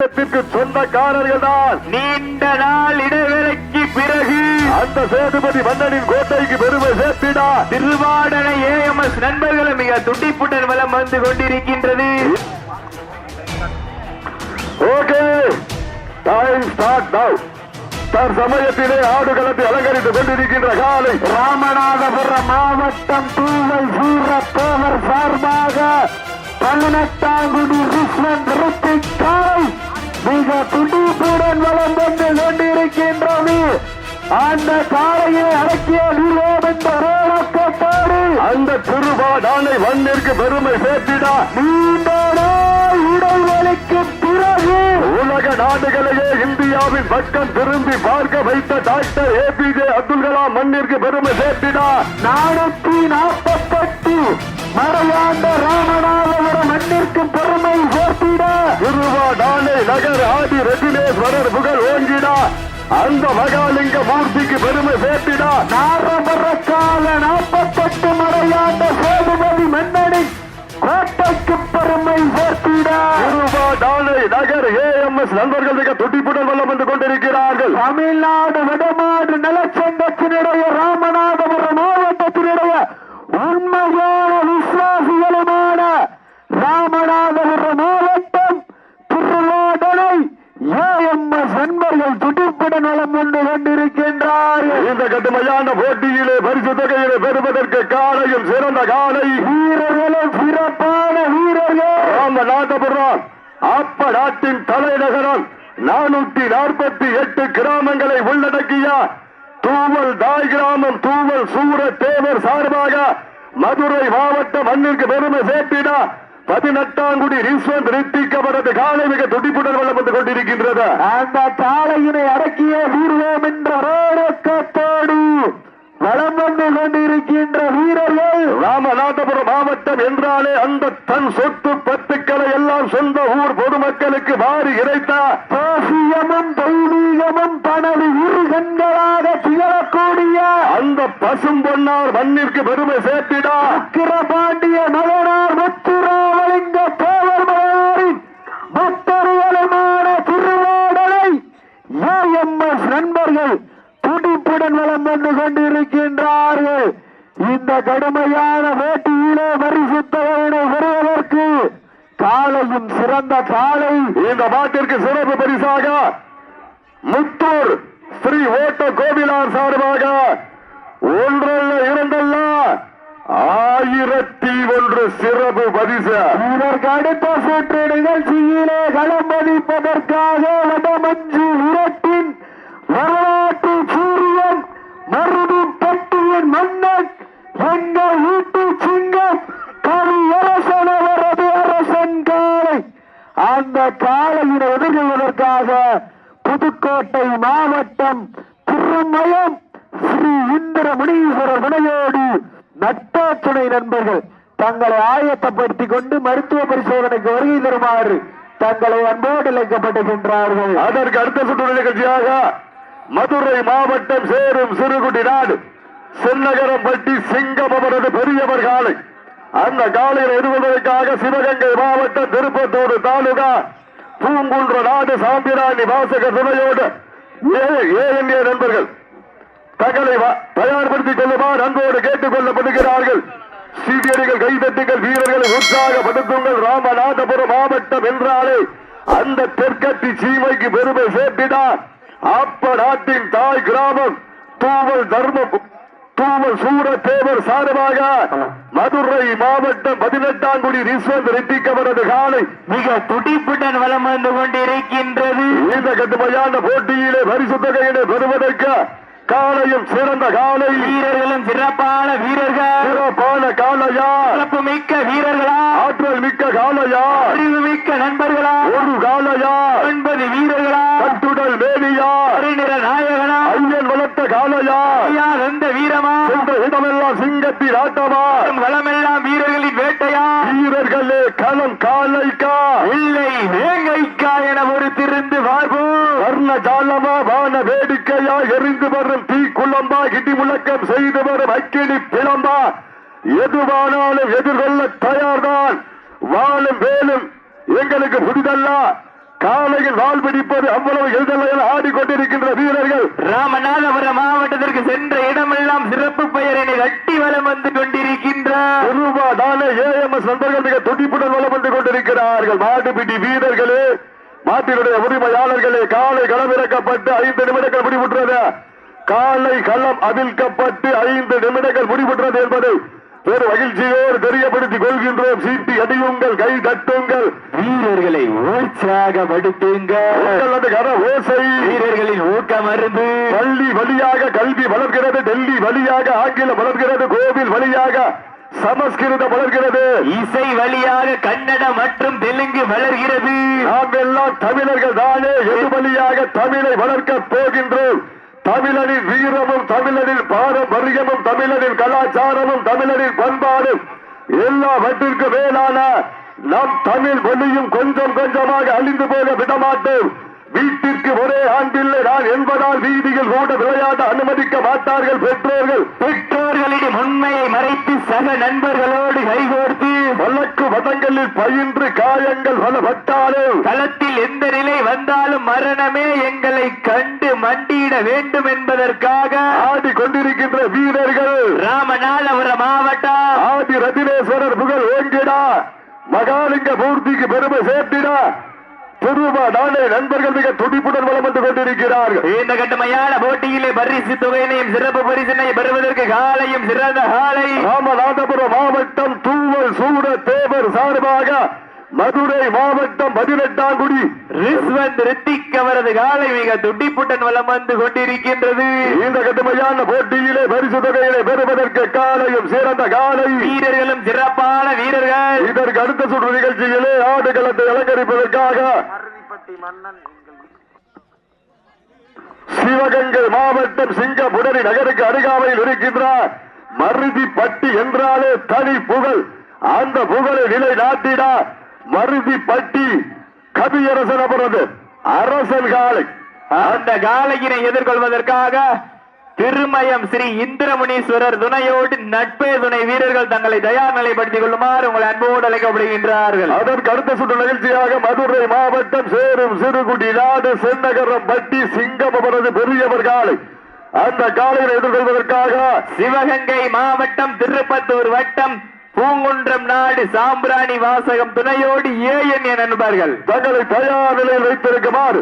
சொந்தக்காரர்கள் தான். நீண்ட நாள் இடைவேளைக்கு பிறகு அந்த சேதுபதி மன்னனின் கோட்டைக்கு பெருமை சேர்த்தினார். திருவாடனை ஏஎம்எஸ் நண்பர்களும் மிக துடிப்புடன் வலம் வந்து கொண்டிருக்கின்றது. ஓகே, டைம் ஸ்டார்ட் நவ. தற்சமயத்திலே ஆடுகளத்தை அலங்கரித்துக் கொண்டிருக்கின்ற காலை ராமநாதபுரம் மாவட்டம் தூவல் சூரத்தேவர் சார்பாக 18ஆம் குடி ரிஸ்வந்த் ரித்திக் காலை மிக துடிப்புடன் வலம் வந்து கொண்டிருக்கின்றது. அந்த காலையை அடக்கிய வீரோம் என்ற ரோலக்கத்தோடு அந்த திருவாடானை மண்ணிற்கு பெருமை சேர்த்திட நீண்ட இடைவெளிக்கு பிறகு உலக நாடுகளையே இந்தியாவின் பக்கம் திரும்பி பார்க்க வைத்த டாக்டர் APJ அப்துல் கலாம் மண்ணிற்கு பெருமை சேர்த்தினார். 448 மறையாண்ட ராமநாதபுரம் மண்ணிற்கு பெருமை சேர்த்திட திருவாடானை நகர் ஆதி ரஜினேஸ்வரர் புகழ் ஓங்கிட அந்த மகாலிங்க மூர்த்திக்கு பெருமை சேர்த்திட நாரபரக்கால 48 மறையாண்ட சேதுபதி மன்னனி கோட்டைக்கு பெருமை சேர்த்திட திருவாடானை நகர் AMS நண்பர்கள் மிக துடிப்புடன் வல்லம் வந்து கொண்டிருக்கிறார்கள். தமிழ்நாடு வடமாடு நலச்சங்கத்தினுடைய ராமநாதபுரம் மாவட்டத்தினுடைய உண்மையான விசுவாசிகளுமான ராமநாதபுரம் மாவட்டம் திருவாடனை AMS நண்பர்கள் துடிப்புடன் வலம் வந்து கொண்டிருக்கின்றார்கள். இந்த கடுமையான போட்டியிலே பரிசு தொகையிலே பெறுவதற்கு காலையும் சிறந்த காலை வீரர்களும் சிறப்பான வீரர்கள். ராமநாதபுரம் அப்ப நாட்டின் தலைநகரம் 448 கிராமங்களை உள்ளடக்கிய தூவல் தாய் கிராமம் தூவல் சூரத்தேவர் சார்பாக மதுரை மாவட்ட மண்ணிற்கு பெருமை சேர்த்திட 18ஆம் குடி ரிஸ்வந்த் ரித்திக் அவரது காலை மிக துடிப்புடன் வலம் வந்து கொண்டிருக்கின்றது. அந்த காலையினை அடக்கிய வீரோம் என்ற ரோடக்கத்தோடு வலம் வந்து கொண்டிருக்கின்ற வீரர்கள். ராமநாதபுரம் மாவட்டம் என்றாலே அந்த தன் சொத்து பத்துக்களை எல்லாம் சொந்த ஊர் பொதுமக்களுக்கு வாரி இறைத்த பாசியமும் தெய்வீகமும் தனது இரு கண்களாக திகழக்கூடிய அந்த பசும் பொன்னார் மண்ணிற்கு பெருமை சேர்த்திட பாண்டிய மகனார் முத்துராமலிங்க தேவர் மகனாரின் பக்தர்களுமான திருவாடனை AMS நண்பர்கள் துடிப்புடன் வலம் வந்து கொண்டிருக்கின்றார்கள். இந்த கடுமையான வேட்டியிலே பரிசு தொகையினை பெறுவதற்கு காலையும் சிறந்த காலை. இந்த மாட்டிற்கு சிறப்பு பரிசாக முத்தூர் ஸ்ரீ ஓட்ட கோவிலார் சார்பாக ஒன்றல்ல இரண்டல்ல 1001 சிறப்பு பரிசு. இதற்கு அடுத்த சுற்று நிகழ்ச்சியிலே களம் பதிப்பதற்காக வடமஞ்சு இரட்டின் வரலாற்று சூரியன் மருது பட்டியின் மன்னன் எங்கள் வீட்டு சிங்கம் கவியரசன் அவரது அரசன் காலை. அந்த காலையினை எதிர்கொள்வதற்காக புதுக்கோட்டை மாவட்டம் திருமயம் ஸ்ரீ இந்திர முனீஸ்வரர் வினையோடு நட்டாத்துணை நண்பர்கள் தங்களை ஆயத்தப்படுத்திக் கொண்டு மருத்துவ பரிசோதனைக்கு வருகை தருமாறு தங்களை அன்போடு அழைக்கப்பட்டிருக்கின்றார்கள். அதற்கு அடுத்த சுற்று நிகழ்ச்சியாக மதுரை மாவட்டம் சேரும் சிறுகுடி நாடு சென்னகரம்பட்டி சிங்கம் அவரது பெரியவர் காலை. அந்த காலையில் எதிர்கொள்வதற்காக சிவகங்கை மாவட்டம் திருப்பத்தூர் தாலுகா பூங்குன்ற நாடு சாம்பிராணி வாசகர் துணையோடு ஏஎன்ஏ நண்பர்கள் தங்களை தயார்படுத்திக் கொள்ளுமாறு அன்போடு கேட்டுக் கொள்ளப்படுகிறார்கள். சீடியடிகள் கைதட்டுங்கள், வீரர்களை உற்சாகப்படுத்துங்கள். ராமநாதபுரம் மாவட்டம் என்றாலே அந்த தெற்கட்டி சீமைக்கு பெருமை சேர்த்தினார். அப்ப நாட்டின் தாய் கிராமம் தூவல் சூரத்தேவர் சார்பாக மதுரை மாவட்டம் 18ஆம் குடி ரிஸ்வந்த் ரித்திக் அவரது காலை மிக துடிப்புடன் வலம் வந்து கொண்டிருக்கின்றது. இந்த கடுமையான போட்டியிலே பரிசு தொகையினை பெறுவதற்கு காலையும் சிறந்த காலை வீரர்களும் சிறப்பான வீரர்கள். சிறப்பான காலையா, சிறப்பு மிக்க வீரர்களா, ஆற்றல் மிக்க காலையா, அறிவு மிக்க நண்பர்களா, ஒரு காலையா, 9 வீரர்களா, கட்டுடல் மேலியா, அறிநிற நாயகனா, ஐயன் வளர்த்த காலையா, எந்த வீரமா, என்ற இடமெல்லாம் சிங்கத்தின் ஆட்டமா, வளமெல்லாம் வீரர்களின் வேட்டையா, வீரர்களே களம் காலைக்கா இல்லை வேங்கைக்கா என பொறுத்திருந்து பார்ப்போம். வர்ண ஜாலமா வான வேடிக்கையா எரிந்து வரும் தீ குழம்பா இடி முழக்கம் செய்து வரும் அக்கினி பிளம்பா எதுவானாலும் எதிர்கொள்ள தயார்தான். வாழும் வேலும் எங்களுக்கு புதிதல்ல. காலையில் வாழ் பிடிப்பது அவ்வளவு எதிரில் ஆடிக்கொண்டிருக்கின்ற வீரர்கள் ராமநாதபுரம் மாவட்டத்திற்கு சென்ற இடமெல்லாம் சிறப்பு பெயரினை கட்டி வலம் வந்து கொண்டிருக்கின்றார். ஏஎம்எஸ் நண்பர்கள் மிக துடிப்புடன் வலம் வந்து கொண்டிருக்கிறார்கள். மாட்டுப்பிடி வீரர்களே, மாட்டினுடைய உரிமையாளர்களே, காலை களமிறக்கப்பட்டு 5 நிமிடங்கள் முடிவுற்றது. காலை களம் அவிழ்க்கப்பட்டு 5 நிமிடங்கள் முடிவுற்றது என்பதை ஒரு மகிழ்ச்சியோடு தெரியப்படுத்திக் கொள்கின்றோம். சீட்டி அடியுங்கள், கை தட்டுங்கள், வீரர்களை உற்சாகப்படுத்துங்கள். ஓசை வீரர்களின் ஊக்க மருந்து. பள்ளி வழியாக கல்வி வளர்கிறது, டெல்லி வழியாக ஆங்கிலம் வளர்கிறது, கோவில் வழியாக சமஸ்கிருதம் வளர்கிறது, இசை வழியாக கன்னடம் மற்றும் தெலுங்கு வளர்கிறது. நாம் எல்லாம் தமிழர்கள் தானே, எது வழியாக தமிழை வளர்க்க போகின்றோம். தமிழனின் வீரமும், தமிழனின் பாரம்பரியமும், தமிழனின் கலாச்சாரமும், தமிழனின் பண்பாடும் எல்லாவற்றிற்கு மேலான நம் தமிழ் மொழியும் கொஞ்சம் கொஞ்சமாக அழிந்து போக விடமாட்டோம். வீட்டிற்கு ஒரே ஆண் பிள்ளை நான் என்பதால் வீதியில் கூட விளையாட அனுமதிக்க மாட்டார்கள் பெற்றோர்கள். பெற்றோர்களின் உண்மையை மறைத்து சக நண்பர்களோடு கைகோர்த்து வழக்கு வதங்களில் பயின்று காயங்கள் பலப்பட்டாலும் களத்தில் எந்த நிலை வந்தாலும் மரணமே எங்களை கண்டு மண்டியிட வேண்டும் என்பதற்காக ஆடிக்கொண்டிருக்கின்ற வீரர்கள் ராமநாதபுரம் மாவட்டம் ஆதி ரத்தினேஸ்வரர் புகழ் ஓங்கிடா, மகாலிங்க மூர்த்திக்கு பெருமை சேர்த்திடா திருவா நாளை நண்பர்கள் மிக துடிப்புடன் வலம் வந்து கொண்டிருக்கிறார்கள். இந்த கட்டமையான போட்டியிலே பரிசு தொகையினையும் சிறப்பு பரிசினை பெறுவதற்கு காலையும் சிறந்த காலை ராமநாதபுரம் மாவட்டம் தூவல் சூட தேவர் சார்பாக மதுரை மாவட்டம் 18ஆங்குடி ரிஸ்வந்த் ரித்திக் அவரது காலை மிக துடிப்புடன் வலம் வந்து கொண்டிருக்கின்றது. இந்த கடுமையான போட்டியிலே பரிசு தொகையினை பெறுவதற்கு காலையும் சிறந்த காலை, வீரர்களும் சிறப்பான வீரர்கள். இதற்கு அடுத்த சுற்று நிகழ்ச்சியிலே ஆடுகளத்தை அலங்கரிப்பதற்காக சிவகங்கை மாவட்டம் சிங்கப்புடரி நகருக்கு அருகாமையில் இருக்கின்றார். மருதிப்பட்டி என்றாலே தனி புகழ், அந்த புகழை நிலை நாட்டிட மருதிப்பட்டி கவியரசன் அவரது அரசன் காலை. அந்த காலையினை எதிர்கொள்வதற்காக திருமயம் ஸ்ரீ இந்திரமுனீஸ்வரர் துணையோடு நட்பே துணை வீரர்கள் தங்களை தயார் நிலைப்படுத்திக் கொள்ளுமாறு உங்களை அன்போடு அழைக்கப்படுகின்றார்கள். அதற்கு அடுத்த சுற்று நிகழ்ச்சியாக மதுரை மாவட்டம் சேரும் சிறுகுடி நாடு சென்னகரம் பட்டி சிங்கம் அவரது பெரியவர் காலை. அந்த காலையை எதிர்கொள்வதற்காக சிவகங்கை மாவட்டம் திருப்பத்தூர் வட்டம் பூங்குன்றம் நாடு சாம்பிராணி வாசகம் துணையோடு ஏஎன் நண்பர்கள் தங்களை தயார் நிலையில் வைத்திருக்குமாறு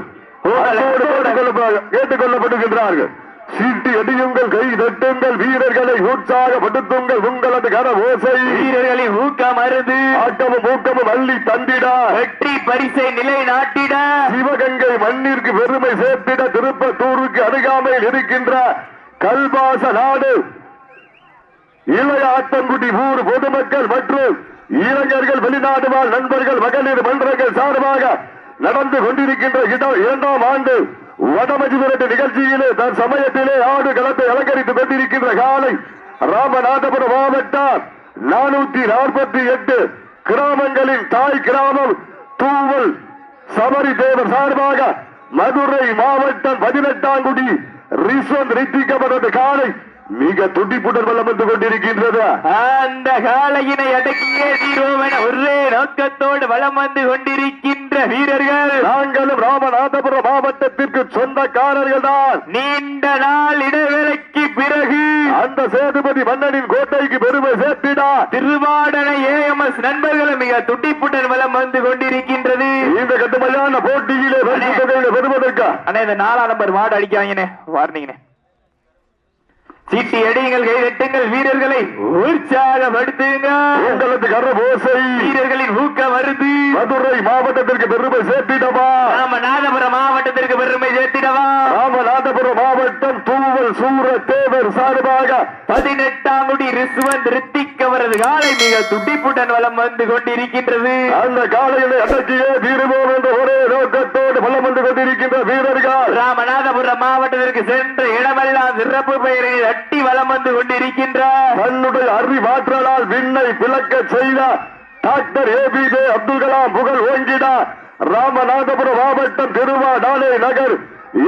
கேட்டுக் கொள்ளப்படுகின்றார்கள். சீட்டி அடியுங்கள், கை தட்டுங்கள், வீரர்களை உற்சாகப்படுத்துங்கள். உங்களது கர ஓசை வீரர்களின் ஊக்கம் அருது ஆட்டமும் ஊக்கமும் அள்ளி தந்திட வெற்றி பரிசை நிலை நாட்டிட சிவகங்கை மண்ணிற்கு பெருமை சேர்த்திட திருப்பத்தூருக்கு அருகாமையில் இருக்கின்ற கல்பாச நாடு இளைய ஆத்தங்குடி ஊர் பொதுமக்கள் மற்றும் இளைஞர்கள், வெளிநாடு வாழ் நண்பர்கள், மகளிர் மன்றங்கள் சார்பாக நடந்து கொண்டிருக்கின்ற 2ஆம் ஆண்டு வடமஞ்சி விரட்டு நிகழ்ச்சியிலே தன் சமயத்திலே ஆடு களத்தை அலங்கரித்துக் கொண்டிருக்கின்ற காலை ராமநாதபுரம் மாவட்டம் 448 கிராமங்களின் தாய் கிராமம் தூவல் சபரி தேவர் சார்பாக மதுரை மாவட்டம் 18ஆங்குடி ரிஸ்வந்த் ரித்திக் அவரது காலை மிக துடிப்புடன் வலம் வந்து கொண்டிருக்கின்றது. அந்த காலையினை அடக்கியே தீர்வோம் என ஒரே நோக்கத்தோடு வலம் வந்து கொண்டிருக்கின்ற வீரர்கள் நாங்களும் ராமநாதபுரம் மாவட்டத்திற்கு சொந்தக்காரர்கள் தான். நீண்ட நாள் இடைவேளைக்கு பிறகு அந்த சேதுபதி மன்னனின் கோட்டைக்கு பெருமை சேர்த்திடா திருவாடனை ஏஎம்எஸ் நண்பர்களும் மிக துடிப்புடன் வலம் வந்து கொண்டிருக்கின்றது. இந்த கடுமையான போட்டியிலே பெறுவதற்கு ஆனா இந்த 4ஆம் நம்பர் மாடு அடிக்காங்கன்னு வார்னிங்கண்ணே. சீட்டி அடியுங்கள், கை தட்டுங்கள், வீரர்களை உற்சாகப்படுத்துங்க. உங்களது கரபோசை வீரர்களின் ஊக்கம் வருது மதுரை மாவட்டத்திற்கு பெருமை சேர்த்திடவா, ராமநாதபுரம் மாவட்டத்திற்கு பெருமை சேர்த்திடவா. ராமநாதபுரம் மாவட்டம் தூவல் சூர தேவர் சார்பாக 18ஆங்குடி ரிஸ்வந்த் ரித்திக் அவரது காலை மிக துடிப்புடன் வலம் வந்து கொண்டிருக்கின்றது. அந்த காலையிலே அடக்கியே தீர்வோம் என்ற ஒரே நோக்கத்தோடு வலம் வந்து கொண்டிருக்கின்ற வீரர்கள் ராமநாதபுரம் மாவட்டத்திற்கு சென்ற இடமெல்லாம் சிறப்பு பெயரை தட்டி வலம் வந்து கொண்டிருக்கின்றார். தன்னுடைய அறிவாற்றலால் விண்ணை பிளக்க செய்த டாக்டர் ஏபிஜே அப்துல் கலாம் புகழ் ஓங்கிட ராமநாதபுரம் மாவட்டம் திருவாடானை நகர்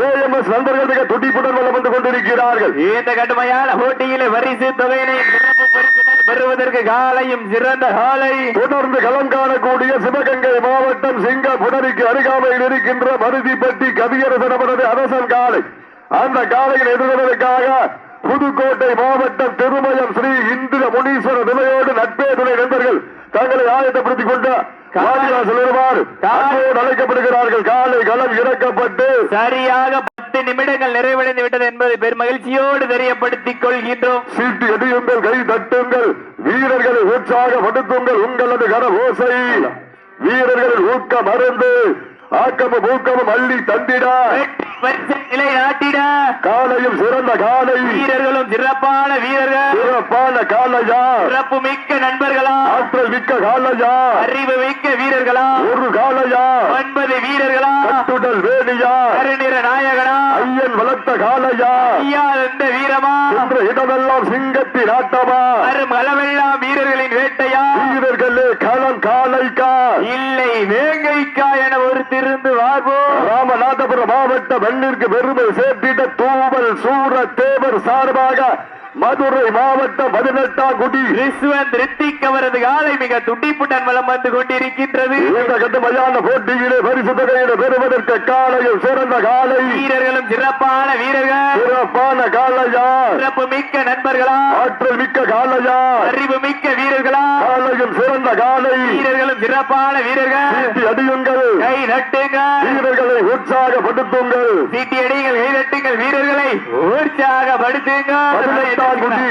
ஏஎம்எஸ் நண்பர்கள் மிக துடிப்புடன் வலம் வந்து கொண்டிருக்கிறார்கள். இந்த கடுமையான போட்டியிலே பரிசு தொகையினை சிறப்பு பரிசு பெறுவதற்கு காலையும் சிறந்த காலை. தொடர்ந்து களம் காணக்கூடிய சிவகங்கை மாவட்டம் சிங்கப்புணரிக்கு அருகாமையில் இருக்கின்ற மருதிப்பட்டி கவியரசன் அவரது அரசன் காலை. அந்த காலையில் எதிர்வதற்காக புதுக்கோட்டை மாவட்டம் திருமயம் ஸ்ரீ இந்திர முனீஸ்வர துணையோடு நட்பே துணை நண்பர்கள் தங்களை ஆயத்தப்படுத்திக் கொண்ட அழைக்கப்படுகிறார்கள். காலை களம் இறக்கப்பட்டு சரியாக 10 நிமிடங்கள் நிறைவடைந்து விட்டது என்பதை பெரும் மகிழ்ச்சியோடு தெரியப்படுத்திக் கொள்கின்றோம். சீட்டு எடியுங்கள், கை தட்டுங்கள், வீரர்களை உற்சாகப்படுத்துங்கள். உங்களது கர ஓசை வீரர்களின் ஊக்கம் அருந்து ஆக்கமும் ஊக்கமும் அள்ளி தந்திட நிலை நாட்டிட காலையும் சிறந்த காலை, வீரர்களும் சிறப்பான வீரர்கள், சிறப்பான காலையா, சிறப்பு மிக்க நண்பர்களா, ஆற்றல் மிக்க காலையா, அறிவு மிக்க வீரர்களா, ஒரு காலையா, 9 வீரர்களா, கட்டுடல் வேலியா, கருநிற நாயகனா, ஐயன் வளர்த்த காலையா, ஐயா என்ற வீரமா, என்ற இடமெல்லாம் சிங்கத்தின் ஆட்டமா, அரும் அளவெல்லாம் வீரர்களின் வேட்டையா, வீரர்களே களம் காலைக்கா இல்லை வேங்கைக்கா என ஒரு திருந்து வாழ்வோம். ராமநாதபுரம் மாவட்ட வெள்ளிற்கு பெருமை சேர்த்திட தூவல் சூர தேவர் சார்பாக மதுரை மாவட்டம் 18ஆம் குடி ரிஸ்வந்த் ரித்திக் அவரது காலை மிக துடிப்புடன் வலம் வந்து கொண்டிருக்கின்றது. இந்த கட்டுமையான போட்டியிலே பரிசு தொகையில பெறுவதற்கு காலையில் சிறந்த காலை, வீரர்களும் சிறப்பான வீரர்கள், சிறப்பான காலையா, சிறப்பு மிக்க நண்பர்களா, ஆற்றல் மிக்க காலையா, அறிவு மிக்க வீரர்களா, காலையும் சிறந்த காலை, வீரர்களும் சிறப்பான வீரர்கள், சீட்டி அடியுங்கள், கை தட்டுங்கள், வீரர்களை உற்சாகப்படுத்துங்கள், சீட்டி அடியுங்கள், கை தட்டுங்கள், வீரர்களை உற்சாகப்படுத்துங்கள். 18ஆம் குடி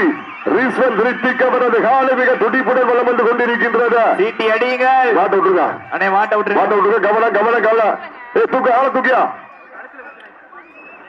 ரிஸ்வந்த் ரித்திக் அவரது காலை மிக துடிப்புடன் வலம் வந்து கொண்டிருக்கின்றது. சீட்டி அடியுங்கள். மாட்ட விட்டுருங்க, அண்ணே மாட்ட விட்டுருங்க. மாட்ட விட்டுருங்க. கவனம் கவனம் கவனம். தூக்க ஆள தூக்கியா